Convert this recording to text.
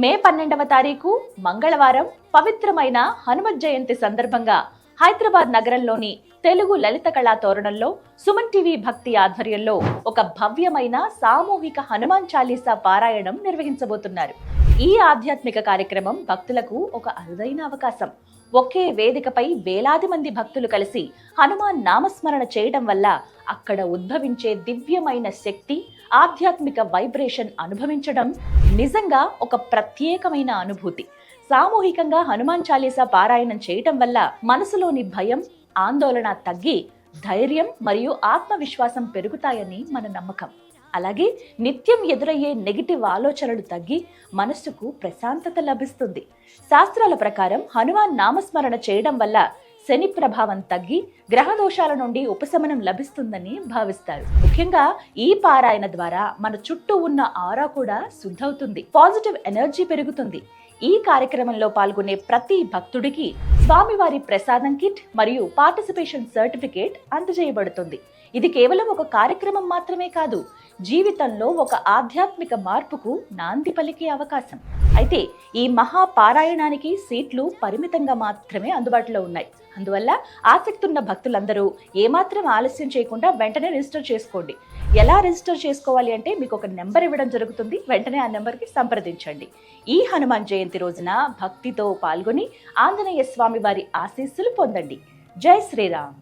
మే 12వ తారీఖు మంగళవారం పవిత్రమైన హనుమత్ జయంతి సందర్భంగా హైదరాబాద్ నగరంలోని తెలుగు లలిత కళా తోరణంలో సుమన్ టీవీ భక్తి ఆధ్వర్యంలో ఒక భవ్యమైన సామూహిక హనుమాన్ చాలీసా పారాయణం నిర్వహించబోతున్నారు. ఈ ఆధ్యాత్మిక కార్యక్రమం భక్తులకు ఒక అరుదైన అవకాశం. ఒకే వేదికపై వేలాది మంది భక్తులు కలిసి హనుమాన్ నామస్మరణ చేయడం వల్ల అక్కడ ఉద్భవించే దివ్యమైన శక్తి, ఆధ్యాత్మిక వైబ్రేషన్ అనుభవించడం నిజంగా ఒక ప్రత్యేకమైన అనుభూతి. సామూహికంగా హనుమాన్ చాలీసా పారాయణం చేయటం వల్ల మనసులోని భయం, ఆందోళన తగ్గి ధైర్యం మరియు ఆత్మవిశ్వాసం పెరుగుతాయని మన నమ్మకం. అలాగే నిత్యం ఎదురయ్యే నెగిటివ్ ఆలోచనలు తగ్గి మనస్సుకు ప్రశాంతత లభిస్తుంది. శాస్త్రాల ప్రకారం హనుమాన్ నామస్మరణ చేయడం వల్ల శని ప్రభావం తగ్గి గ్రహ దోషాల నుండి ఉపశమనం లభిస్తుందని భావిస్తారు. ముఖ్యంగా ఈ పారాయణ ద్వారా మన చుట్టూ ఉన్న ఆరా కూడా శుద్ధవుతుంది, పాజిటివ్ ఎనర్జీ పెరుగుతుంది. ఈ కార్యక్రమంలో పాల్గొనే ప్రతి భక్తుడికి స్వామివారి ప్రసాదం కిట్ మరియు పార్టిసిపేషన్ సర్టిఫికేట్ అందజేయబడుతుంది. ఇది కేవలం ఒక కార్యక్రమం మాత్రమే కాదు, జీవితంలో ఒక ఆధ్యాత్మిక మార్పుకు నాంది పలికే అవకాశం. అయితే ఈ మహా పారాయణానికి సీట్లు పరిమితంగా మాత్రమే అందుబాటులో ఉన్నాయి. అందువల్ల ఆసక్తి ఉన్న భక్తులందరూ ఏమాత్రం ఆలస్యం చేయకుండా వెంటనే రిజిస్టర్ చేసుకోండి. ఎలా రిజిస్టర్ చేసుకోవాలి అంటే మీకు ఒక నెంబర్ ఇవ్వడం జరుగుతుంది. వెంటనే ఆ నెంబర్కి సంప్రదించండి. ఈ హనుమాన్ జయంతి రోజున భక్తితో పాల్గొని ఆంజనేయ స్వామి వారి ఆశీస్సులు పొందండి. జై శ్రీరామ్.